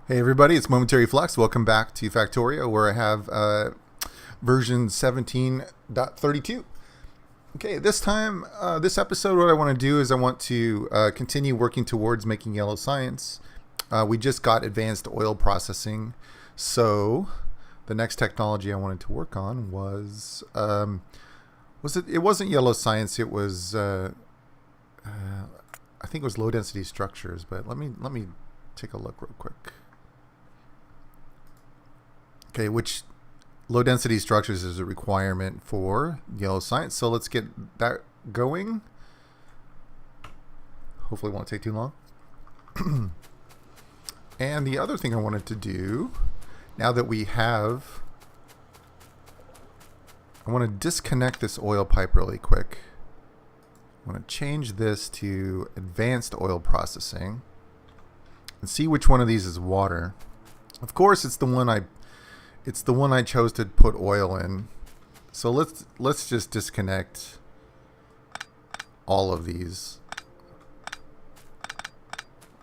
Hey everybody, it's Momentary Flux. Welcome back to Factorio, where I have version 17.32. Okay, this time, this episode, what I want to do is I want to continue working towards making yellow science. We just got advanced oil processing, so the next technology I wanted to work on was it? It wasn't yellow science. It was I think it was low density structures. But let me take a look real quick. Okay, which low density structures is a requirement for yellow science. So let's get that going. Hopefully it won't take too long. And the other thing I wanted to do, now that we have, I want to disconnect this oil pipe really quick. I want to change this to advanced oil processing and see which one of these is water. Of course, it's the one I chose to put oil in. So let's just disconnect all of these,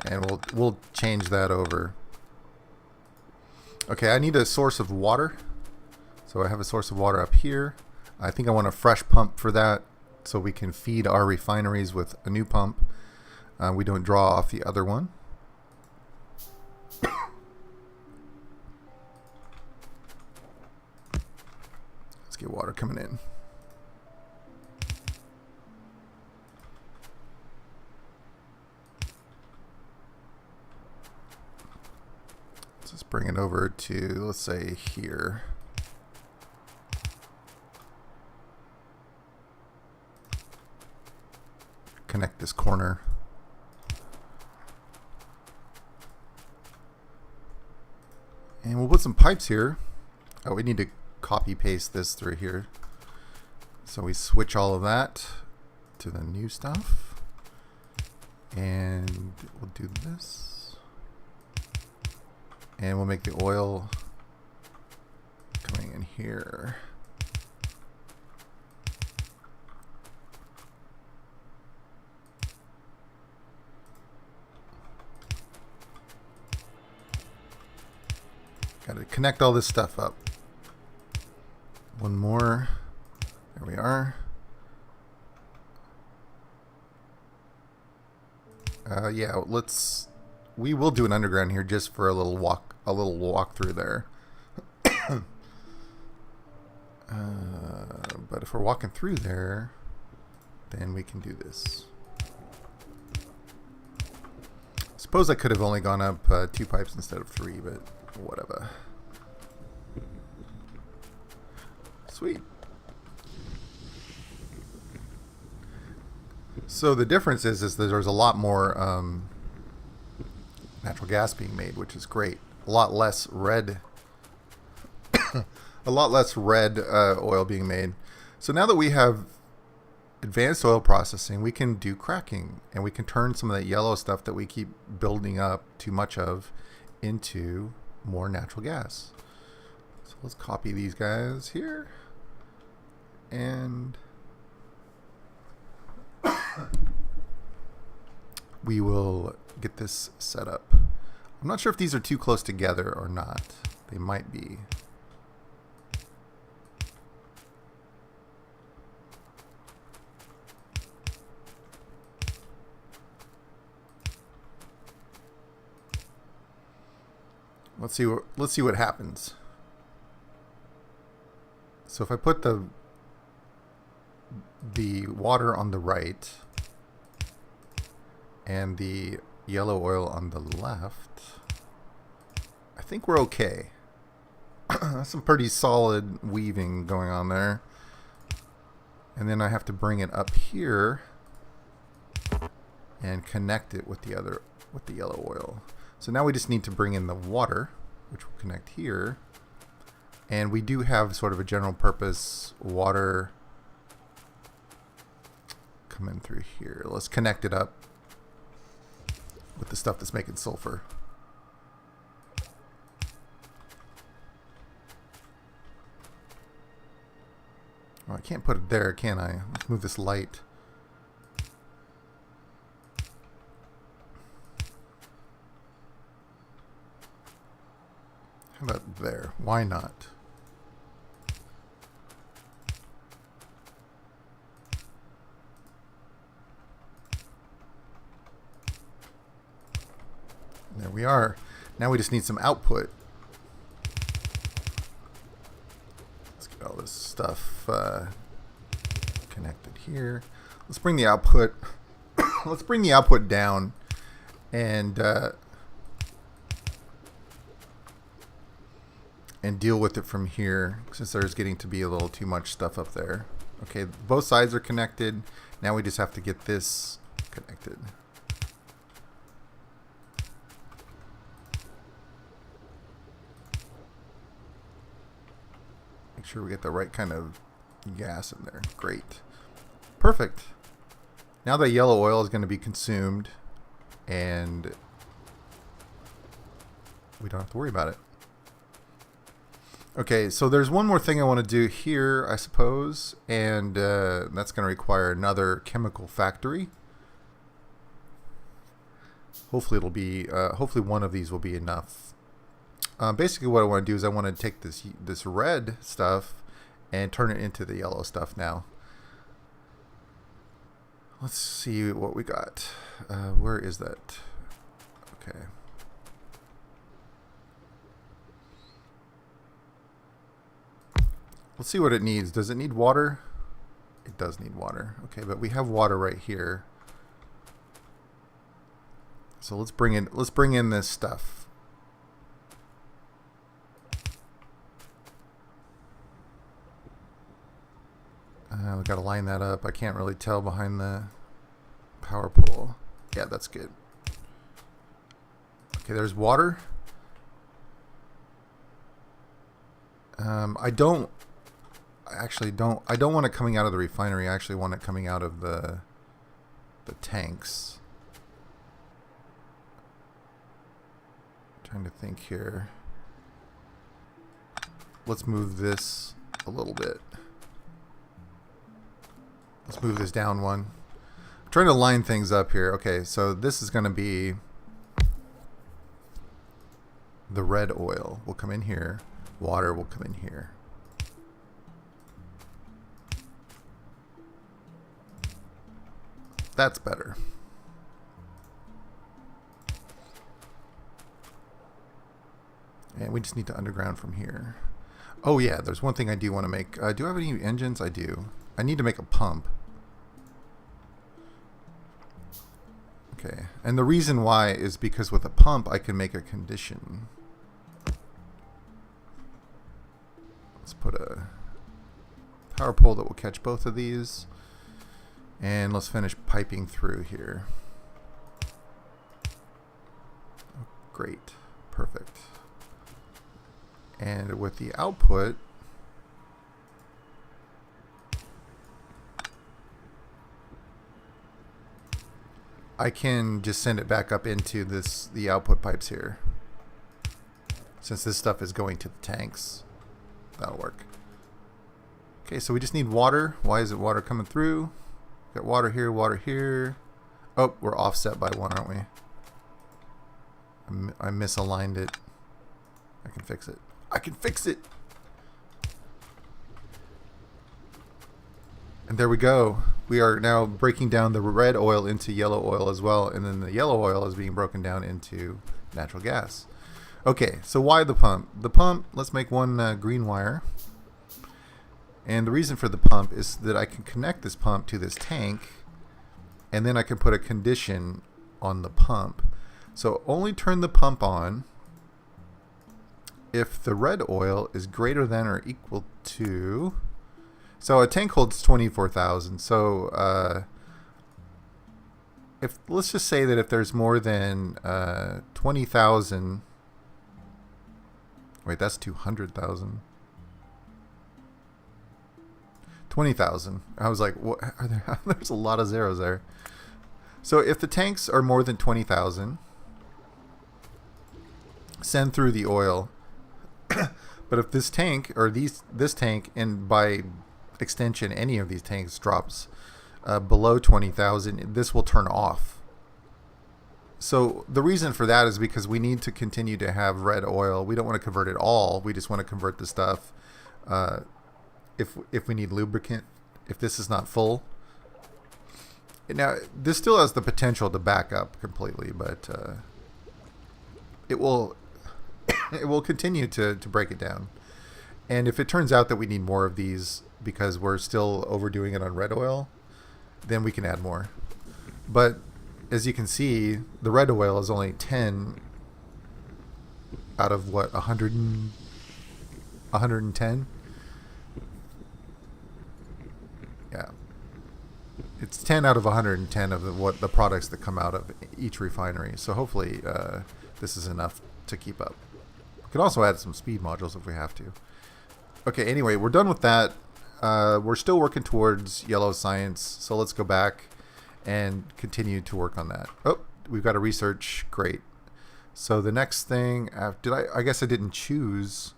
and we'll change that over. Okay, I need a source of water. So I have a source of water up here. I think I want a fresh pump for that, so we can feed our refineries with a new pump. We don't draw off the other one. Get water coming in. Let's just bring it over to, let's say, here. Connect this corner. And we'll put some pipes here. Oh, we need to copy paste this through here. So we switch all of that to the new stuff, and we'll do this, and we'll make the oil coming in here. Got to connect all this stuff up. One more. There we are. Yeah, we will do an underground here just for a little walk through there. But if we're walking through there, then we can do this. Suppose I could have only gone up 2 pipes instead of 3, but whatever. Sweet. So the difference is that there's a lot more natural gas being made, which is great. A lot less red, oil being made. So now that we have advanced oil processing, we can do cracking, and we can turn some of that yellow stuff that we keep building up too much of into more natural gas. So let's copy these guys here. And we will get this set up. I'm not sure if these are too close together or not. They might be. Let's see what happens. So if I put the water on the right and the yellow oil on the left, I think we're okay. That's some pretty solid weaving going on there. And then I have to bring it up here and connect it with the yellow oil. So now we just need to bring in the water, which will connect here. And we do have sort of a general purpose water coming through here. Let's connect it up with the stuff that's making sulfur. Well, I can't put it there, can I? Let's move this light. How about there? Why not? There we are. Now we just need some output. Let's get all this stuff connected here. Let's bring the output. Let's bring the output down, and deal with it from here, since there's getting to be a little too much stuff up there. Okay, both sides are connected. Now we just have to get this connected. Make sure we get the right kind of gas in there. Great. Perfect. Now the yellow oil is going to be consumed, and we don't have to worry about it. Okay, so there's one more thing I want to do here, I suppose, and that's going to require another chemical factory. Hopefully it'll be, hopefully one of these will be enough. Basically what I want to do is I want to take this red stuff and turn it into the yellow stuff now. Let's see what we got. Where is that? Okay. Let's see what it needs. Does it need water? It does need water. Okay, but we have water right here. So let's bring in this stuff. We got to line that up. I can't really tell behind the power pole. Yeah, that's good. Okay, there's water. I don't want it coming out of the refinery. I actually want it coming out of the tanks. I'm trying to think here. Let's move this a little bit. Let's move this down one. I'm trying to line things up here. Okay, so this is going to be the red oil will come in here. Water will come in here. That's better. And we just need to underground from here. Oh yeah, there's one thing I do want to make. Do I have any engines? I do. I need to make a pump. Okay, and the reason why is because with a pump I can make a condition. Let's put a power pole that will catch both of these, and let's finish piping through here. Oh, great, perfect. And with the output, I can just send it back up into the output pipes here. Since this stuff is going to the tanks, that'll work. Okay, so we just need water. Why is it water coming through? Got water here, water here. Oh, we're offset by one, aren't we? I misaligned it. I can fix it. I can fix it! And there we go. We are now breaking down the red oil into yellow oil as well, and then the yellow oil is being broken down into natural gas. Okay, so why the pump? The pump, let's make one green wire. And the reason for the pump is that I can connect this pump to this tank, and then I can put a condition on the pump. So only turn the pump on if the red oil is greater than or equal to... So a tank holds 24,000. So if let's just say that if there's more than 20,000... Wait, that's 200,000. 20,000. I was like, what are there? There's a lot of zeros there. So if the tanks are more than 20,000, send through the oil. But if this tank or this tank, and by extension any of these tanks, drops below 20,000, this will turn off. So the reason for that is because we need to continue to have red oil. We don't want to convert it all. We just want to convert the stuff if we need lubricant, if this is not full. Now, this still has the potential to back up completely, but it will it will continue to break it down. And if it turns out that we need more of these because we're still overdoing it on red oil, then we can add more. But as you can see, the red oil is only 10 out of what, 110? Yeah. It's 10 out of 110 of the products that come out of each refinery. So hopefully this is enough to keep up. We can also add some speed modules if we have to. Okay, anyway, we're done with that. We're still working towards yellow science, so let's go back and continue to work on that. Oh, we've got a research. Great. So the next thing, I guess I didn't choose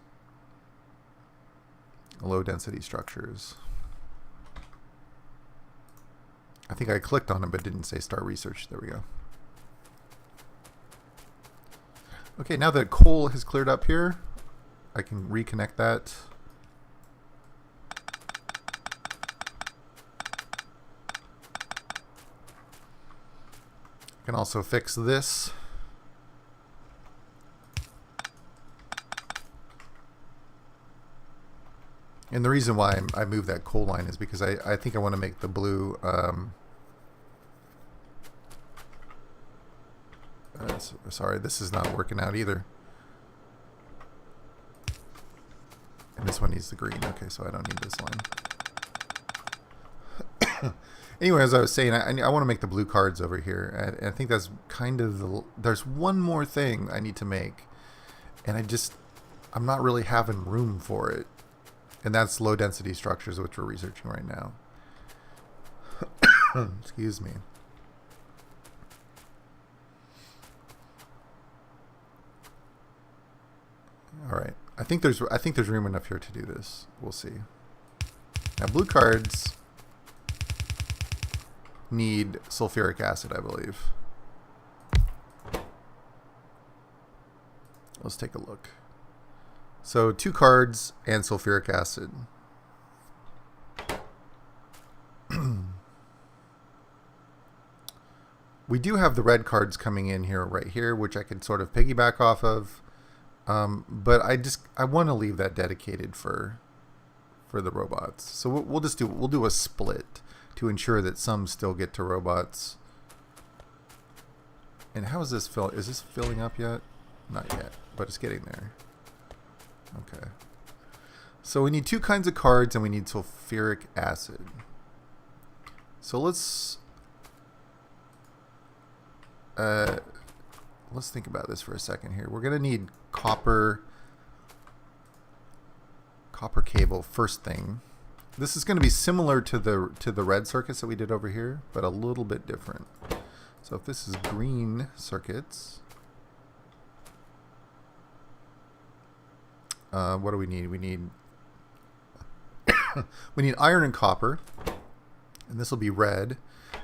low density structures. I think I clicked on it but didn't say start research. There we go. Okay, now that coal has cleared up here, I can reconnect that. I can also fix this. And the reason why I moved that coal line is because I think I want to make the blue sorry, this is not working out either. And this one needs the green. Okay, so I don't need this line. Anyway, as I was saying, I want to make the blue cards over here. And I think that's kind of there's one more thing I need to make. And I'm not really having room for it. And that's low density structures, which we're researching right now. Excuse me. All right. I think there's room enough here to do this. We'll see. Now blue cards need sulfuric acid, I believe. Let's take a look. So 2 cards and sulfuric acid. We do have the red cards coming in here, right here, which I can sort of piggyback off of. But I want to leave that dedicated for the robots. So we'll do a split to ensure that some still get to robots. And how is this is this filling up yet? Not yet, but it's getting there. Okay. So we need 2 kinds of cards and we need sulfuric acid. So let's think about this for a second here. We're going to need copper cable first thing. This is going to be similar to the red circuits that we did over here, but a little bit different. So if this is green circuits, what do we need? We need we need iron and copper, and this will be red.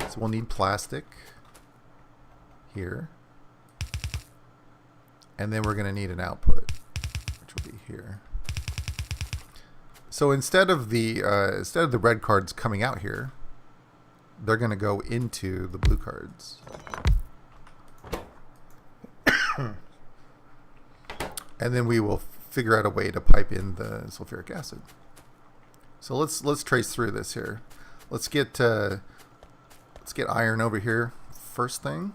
So we'll need plastic here, and then we're going to need an output, which will be here. So instead of the red cards coming out here, they're going to go into the blue cards. And then we will figure out a way to pipe in the sulfuric acid. So let's trace through this here. Let's get iron over here first thing.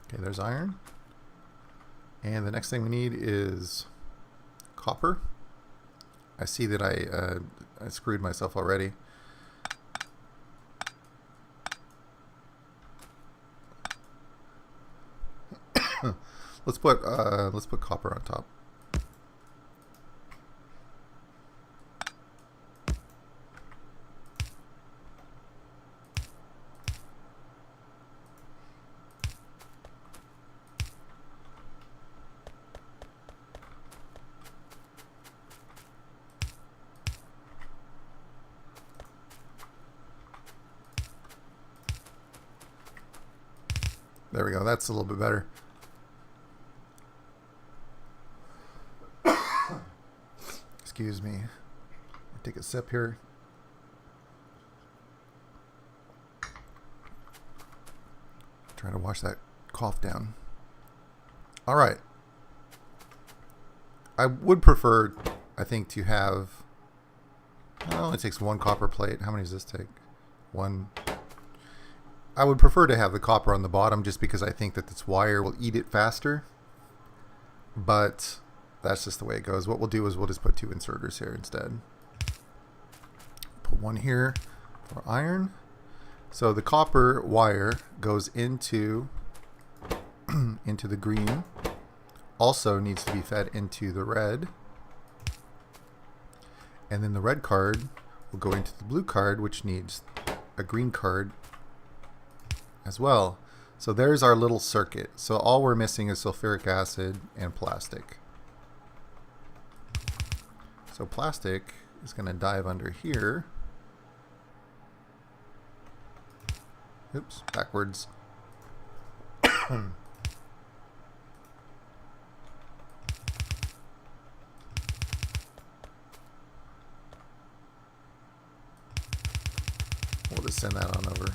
Okay, there's iron. And the next thing we need is copper. I see that I screwed myself already. Let's put copper on top. There we go. That's a little bit better. Excuse me. Take a sip here. Try to wash that cough down. All right. I would prefer, I think, to have... It only takes one copper plate. How many does this take? One. I would prefer to have the copper on the bottom just because I think that this wire will eat it faster. But that's just the way it goes. What we'll do is we'll just put 2 inserters here instead. Put one here for iron. So the copper wire goes into into the green. Also needs to be fed into the red. And then the red card will go into the blue card, which needs a green card as well. So there's our little circuit. So all we're missing is sulfuric acid and plastic. So plastic is going to dive under here. Oops, backwards. We'll just send that on over.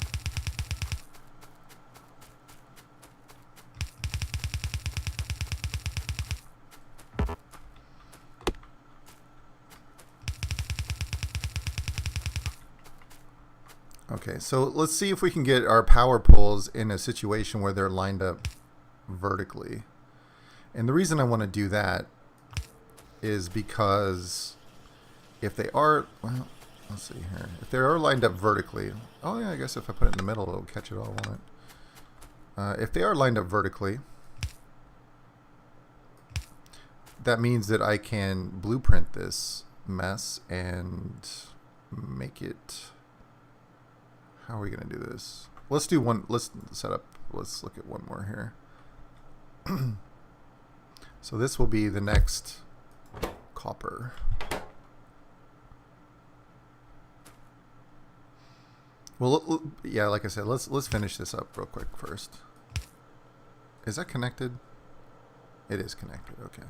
Okay, so let's see if we can get our power poles in a situation where they're lined up vertically. And the reason I want to do that is because if they are, well, let's see here. If they are lined up vertically, oh yeah, I guess if I put it in the middle, it'll catch it all, won't it? If they are lined up vertically, that means that I can blueprint this mess and make it... How are we going to do this? Let's do one. Let's look at one more here. So this will be the next copper. Well, yeah, like I said, let's finish this up real quick first. Is that connected? It is connected. Okay.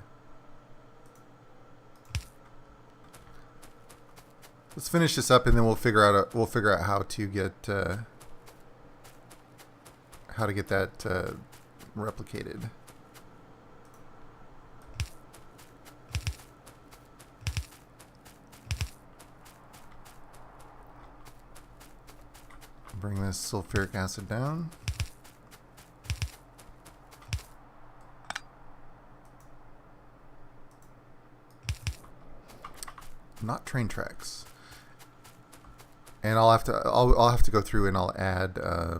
Let's finish this up, and then we'll figure out how to get that replicated. Bring this sulfuric acid down. Not train tracks. And I'll have to go through and I'll add. We'll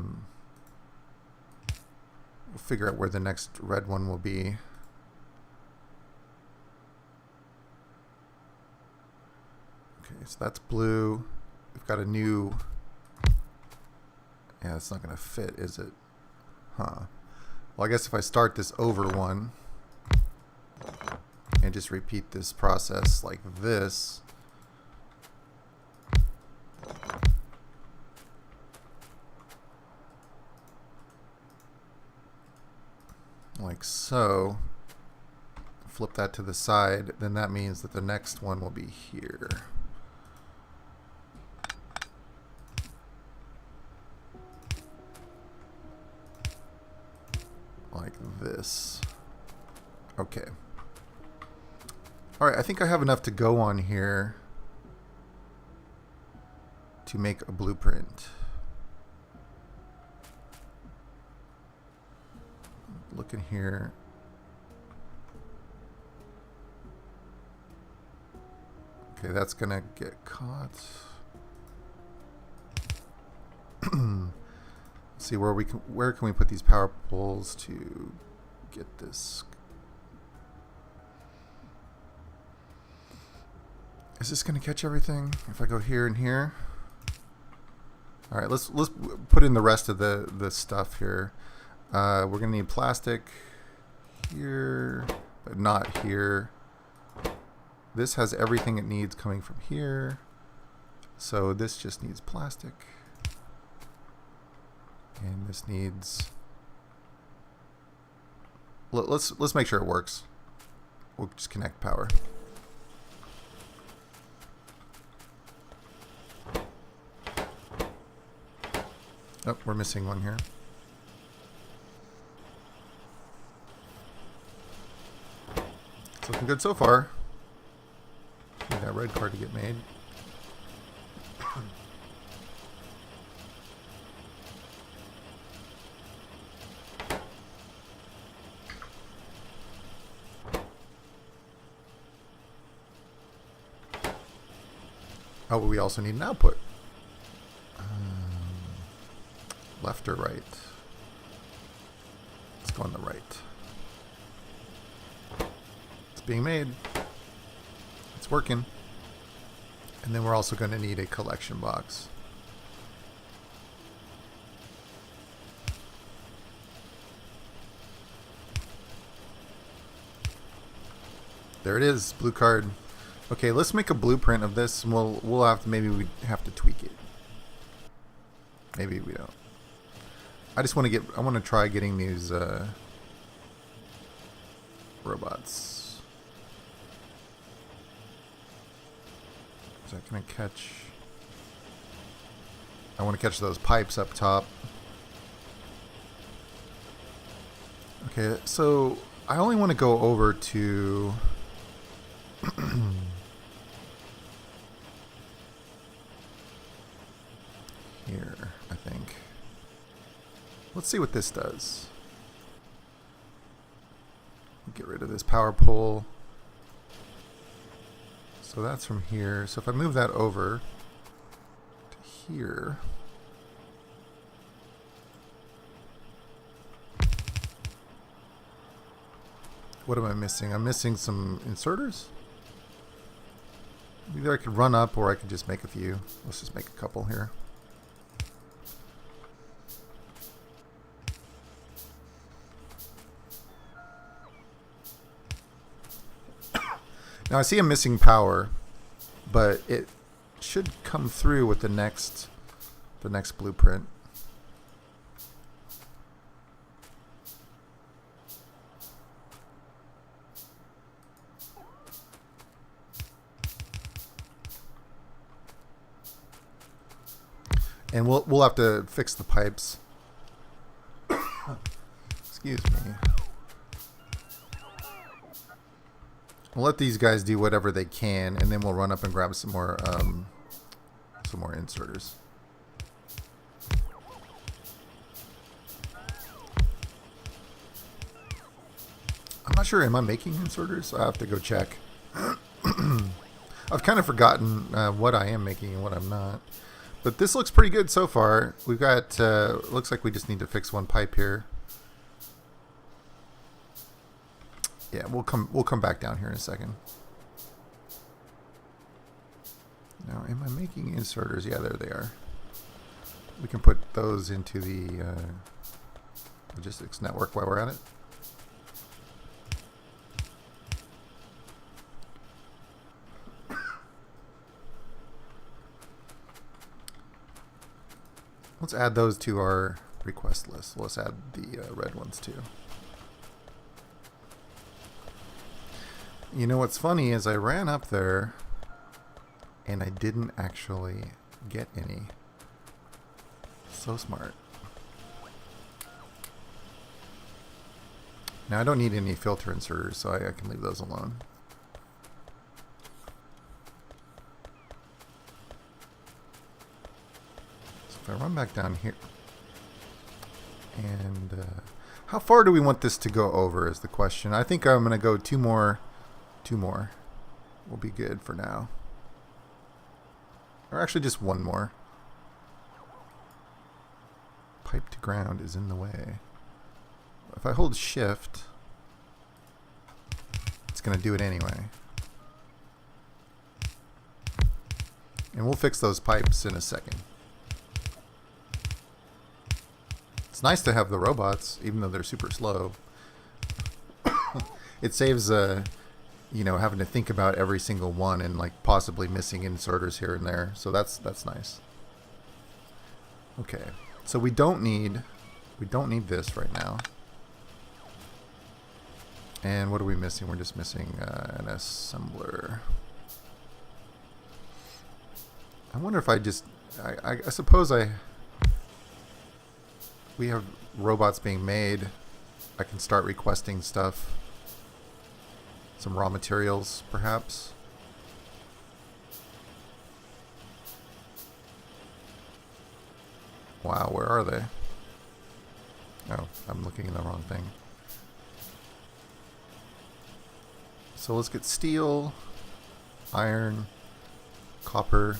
figure out where the next red one will be. Okay, so that's blue. We've got a new. Yeah, it's not going to fit, is it? Huh. Well, I guess if I start this over one and just repeat this process like this. Like so, flip that to the side, then that means that the next one will be here. Like this. Okay. Alright, I think I have enough to go on here to make a blueprint. Look in here. Okay, that's gonna get caught. See where can we put these power poles to get this? Is this gonna catch everything if I go here and here? All right, let's put in the rest of the stuff here. We're gonna need plastic here, but not here. This has everything it needs coming from here, so this just needs plastic, and this needs let's make sure it works. We'll just connect power. Oh, we're missing one here. It's looking good so far. Need that red card to get made. Oh, but we also need an output. Left or right? Let's go on the right. It's being made. It's working. And then we're also going to need a collection box. There it is, blue card. Okay, let's make a blueprint of this, and we'll have to, maybe we have to tweak it. Maybe we don't. I just want to I want to try getting these robots. Is that gonna catch? I want to catch those pipes up top. Okay, so I only want to go over to here, I think. Let's see what this does. Get rid of this power pole. So that's from here. So if I move that over to here, what am I missing? I'm missing some inserters. Either I could run up or I could just make a few. Let's just make a couple here. Now I see I'm missing power, but it should come through with the next blueprint. And we'll have to fix the pipes. Excuse me. We'll let these guys do whatever they can, and then we'll run up and grab some more inserters. I'm not sure. Am I making inserters? I have to go check. I've kind of forgotten what I am making and what I'm not. But this looks pretty good so far. We've got. Looks like we just need to fix one pipe here. Yeah, we'll come back down here in a second. Now, am I making inserters? Yeah, there they are. We can put those into the logistics network while we're at it. Let's add those to our request list. Let's add the red ones too. You know what's funny is I ran up there and I didn't actually get any. So smart. Now I don't need any filter inserters, so I can leave those alone. So if I run back down here, and how far do we want this to go over is the question. I think I'm going to go two more will be good for now. Or actually just one more. Pipe to ground is in the way. If I hold shift, it's going to do it anyway. And we'll fix those pipes in a second. It's nice to have the robots, even though they're super slow. It saves you know, having to think about every single one and like possibly missing inserters here and there. So that's nice. Okay, so we don't need this right now. And what are we missing? We're just missing an assembler. I wonder if I just... I suppose we have robots being made. I can start requesting stuff. Some raw materials, perhaps. Wow, where are they? Oh, I'm looking at the wrong thing. So let's get steel, iron, copper,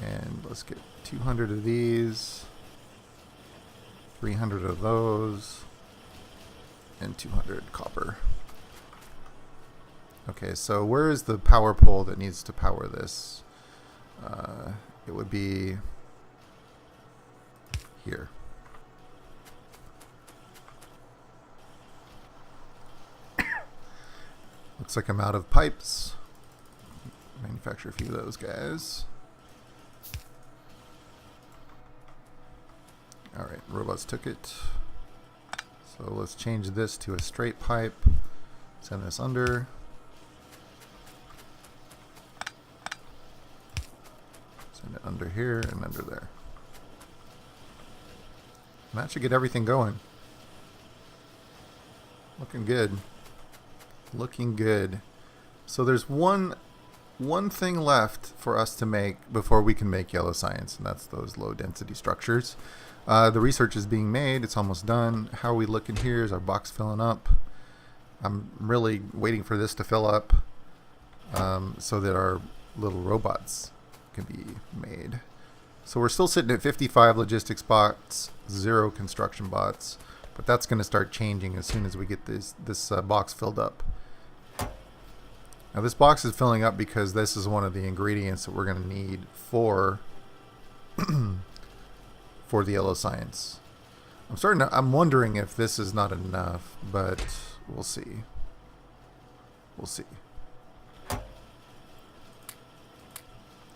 and let's get 200 of these, 300 of those, and 200 copper. Okay, so where is the power pole that needs to power this? It would be here. Looks like I'm out of pipes. Manufacture a few of those guys. Alright, robots took it. So let's change this to a straight pipe. Send this under. Send it under here and under there. And that should get everything going. Looking good. Looking good. So there's one thing left for us to make before we can make yellow science, and that's those low density structures. The research is being made. It's almost done. How are we looking here? Is our box filling up? I'm really waiting for this to fill up so that our little robots can be made. So we're still sitting at 55 logistics bots, 0 construction bots, but that's going to start changing as soon as we get this box filled up. Now this box is filling up because this is one of the ingredients that we're going to need for for the yellow science. I'm wondering if this is not enough, but we'll see. We'll see.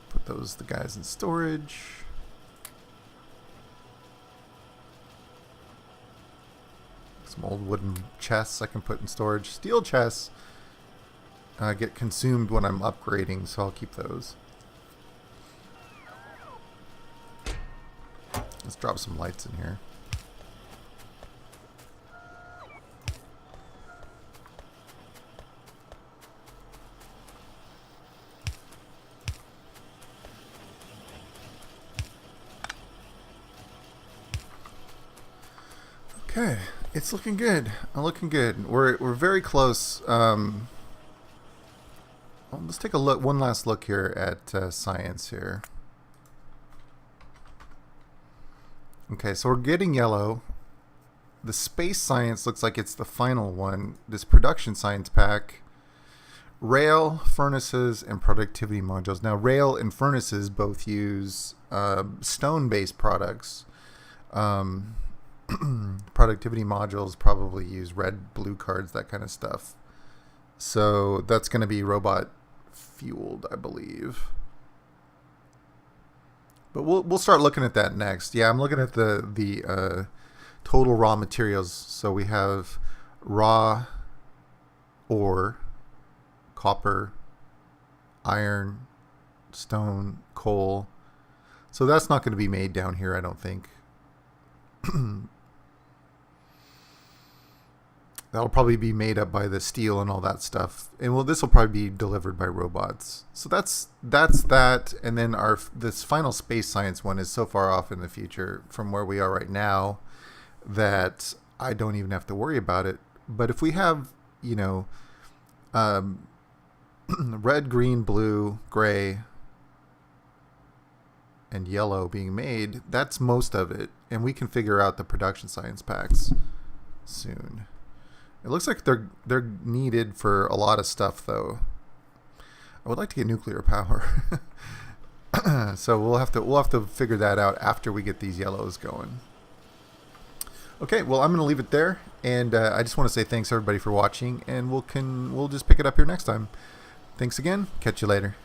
Put the guys in storage. Some old wooden chests I can put in storage. Steel chests get consumed when I'm upgrading, so I'll keep those. Let's drop some lights in here. Okay, it's looking good. Looking good. We're very close. Well, let's take a look. One last look here at science here. Okay, so we're getting yellow. The space science looks like it's the final one. This production science pack. Rail, furnaces, and productivity modules. Now, rail and furnaces both use stone-based products. Productivity modules probably use red, blue cards, that kind of stuff. So that's going to be robot fueled, I believe. But we'll start looking at that next. Yeah, I'm looking at the total raw materials. So we have raw ore, copper, iron, stone, coal. So that's not going to be made down here, I don't think. That'll probably be made up by the steel and all that stuff. And well, this will probably be delivered by robots. So that's that. And then this final space science one is so far off in the future from where we are right now that I don't even have to worry about it. But if we have, you know, red, green, blue, gray, and yellow being made, that's most of it. And we can figure out the production science packs soon. It looks like they're needed for a lot of stuff, though. I would like to get nuclear power, so we'll have to figure that out after we get these yellows going. Okay, well, I'm going to leave it there, and I just want to say thanks everybody for watching, and we'll just pick it up here next time. Thanks again. Catch you later.